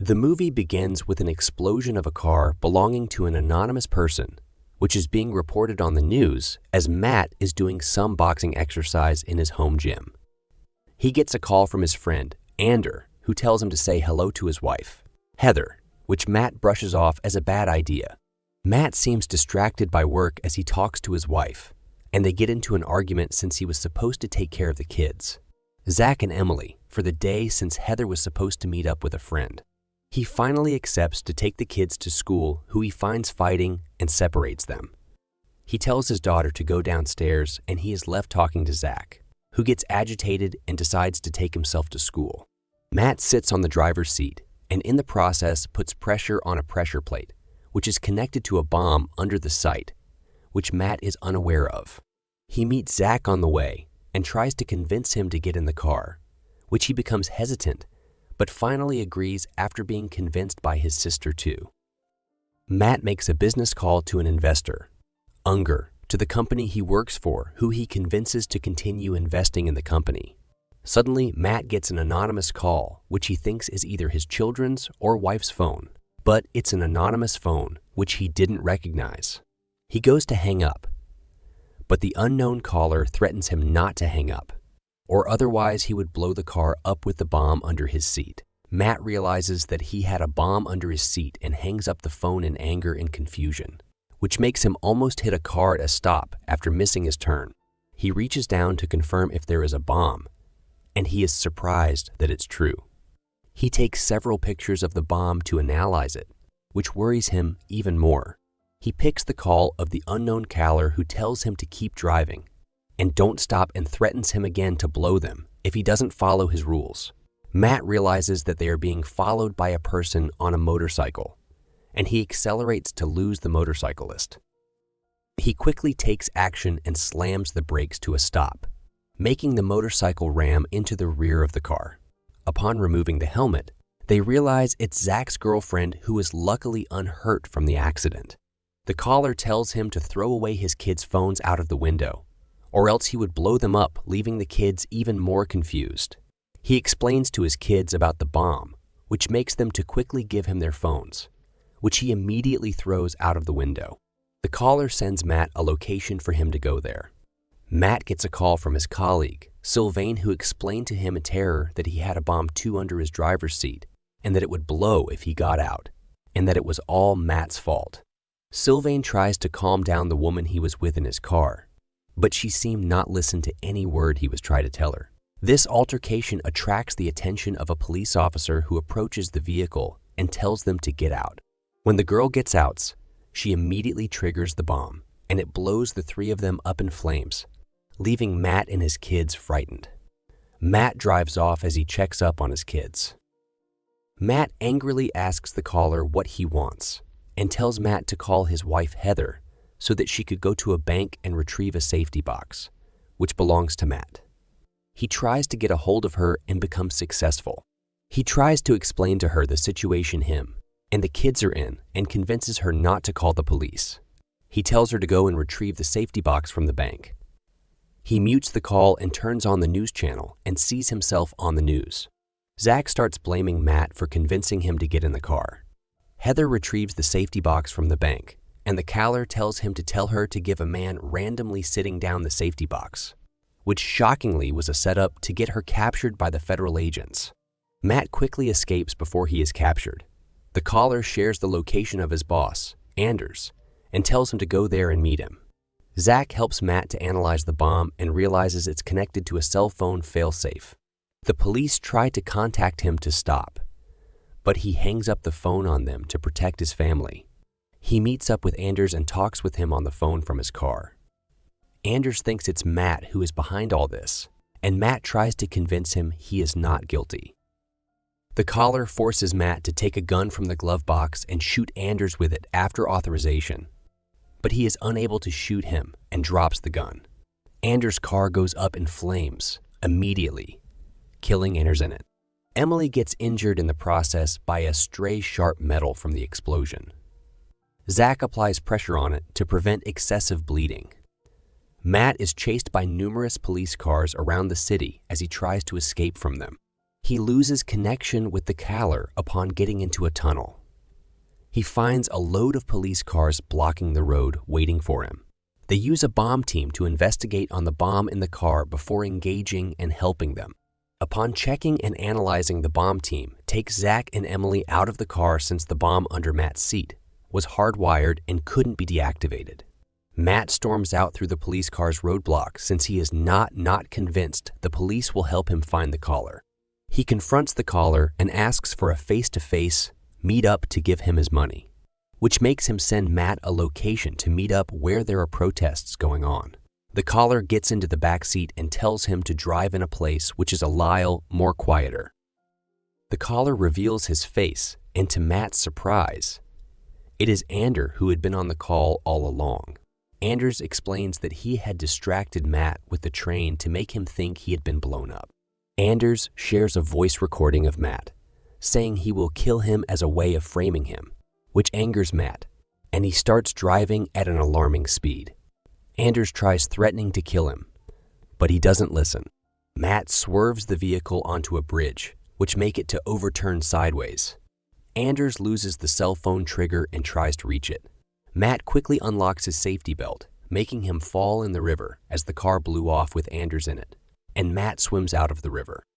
The movie begins with an explosion of a car belonging to an anonymous person, which is being reported on the news as Matt is doing some boxing exercise in his home gym. He gets a call from his friend, Ander, who tells him to say hello to his wife, Heather, which Matt brushes off as a bad idea. Matt seems distracted by work as he talks to his wife, and they get into an argument since he was supposed to take care of the kids, Zach and Emily, for the day since Heather was supposed to meet up with a friend. He finally accepts to take the kids to school, who he finds fighting and separates them. He tells his daughter to go downstairs, and he is left talking to Zach, who gets agitated and decides to take himself to school. Matt sits on the driver's seat and in the process puts pressure on a pressure plate, which is connected to a bomb under the site, which Matt is unaware of. He meets Zach on the way and tries to convince him to get in the car, which he becomes hesitant, but finally agrees after being convinced by his sister too. Matt makes a business call to an investor, Unger, to the company he works for, who he convinces to continue investing in the company. Suddenly, Matt gets an anonymous call, which he thinks is either his children's or wife's phone, but it's an anonymous phone, which he didn't recognize. He goes to hang up, but the unknown caller threatens him not to hang up, or otherwise he would blow the car up with the bomb under his seat. Matt realizes that he had a bomb under his seat and hangs up the phone in anger and confusion, which makes him almost hit a car at a stop after missing his turn. He reaches down to confirm if there is a bomb, and he is surprised that it's true. He takes several pictures of the bomb to analyze it, which worries him even more. He picks the call of the unknown caller who tells him to keep driving and don't stop and threatens him again to blow them if he doesn't follow his rules. Matt realizes that they are being followed by a person on a motorcycle, and he accelerates to lose the motorcyclist. He quickly takes action and slams the brakes to a stop, making the motorcycle ram into the rear of the car. Upon removing the helmet, they realize it's Zach's girlfriend, who is luckily unhurt from the accident. The caller tells him to throw away his kids' phones out of the window, or else he would blow them up, leaving the kids even more confused. He explains to his kids about the bomb, which makes them to quickly give him their phones, which he immediately throws out of the window. The caller sends Matt a location for him to go there. Matt gets a call from his colleague, Sylvain, who explained to him in terror that he had a bomb too under his driver's seat and that it would blow if he got out, and that it was all Matt's fault. Sylvain tries to calm down the woman he was with in his car, but she seemed not listen to any word he was trying to tell her. This altercation attracts the attention of a police officer who approaches the vehicle and tells them to get out. When the girl gets out, she immediately triggers the bomb, and it blows the three of them up in flames, leaving Matt and his kids frightened. Matt drives off as he checks up on his kids. Matt angrily asks the caller what he wants and tells Matt to call his wife Heather so that she could go to a bank and retrieve a safety box, which belongs to Matt. He tries to get a hold of her and becomes successful. He tries to explain to her the situation him and the kids are in and convinces her not to call the police. He tells her to go and retrieve the safety box from the bank. He mutes the call and turns on the news channel and sees himself on the news. Zach starts blaming Matt for convincing him to get in the car. Heather retrieves the safety box from the bank, and the caller tells him to tell her to give a man randomly sitting down the safety box, which shockingly was a setup to get her captured by the federal agents. Matt quickly escapes before he is captured. The caller shares the location of his boss, Anders, and tells him to go there and meet him. Zach helps Matt to analyze the bomb and realizes it's connected to a cell phone failsafe. The police try to contact him to stop, but he hangs up the phone on them to protect his family. He meets up with Anders and talks with him on the phone from his car. Anders thinks it's Matt who is behind all this, and Matt tries to convince him he is not guilty. The caller forces Matt to take a gun from the glove box and shoot Anders with it after authorization, but he is unable to shoot him and drops the gun. Anders' car goes up in flames immediately, killing Anders in it. Emily gets injured in the process by a stray sharp metal from the explosion. Zach applies pressure on it to prevent excessive bleeding. Matt is chased by numerous police cars around the city as he tries to escape from them. He loses connection with the caller upon getting into a tunnel. He finds a load of police cars blocking the road, waiting for him. They use a bomb team to investigate on the bomb in the car before engaging and helping them. Upon checking and analyzing, the bomb team takes Zach and Emily out of the car since the bomb under Matt's seat was hardwired and couldn't be deactivated. Matt storms out through the police car's roadblock since he is not convinced the police will help him find the caller. He confronts the caller and asks for a face-to-face meet-up to give him his money, which makes him send Matt a location to meet up where there are protests going on. The caller gets into the back seat and tells him to drive in a place which is a little more quieter. The caller reveals his face, and to Matt's surprise, it is Anders who had been on the call all along. Anders explains that he had distracted Matt with the train to make him think he had been blown up. Anders shares a voice recording of Matt, saying he will kill him as a way of framing him, which angers Matt, and he starts driving at an alarming speed. Anders tries threatening to kill him, but he doesn't listen. Matt swerves the vehicle onto a bridge, which make it to overturn sideways. Anders loses the cell phone trigger and tries to reach it. Matt quickly unlocks his safety belt, making him fall in the river as the car blew off with Anders in it, and Matt swims out of the river.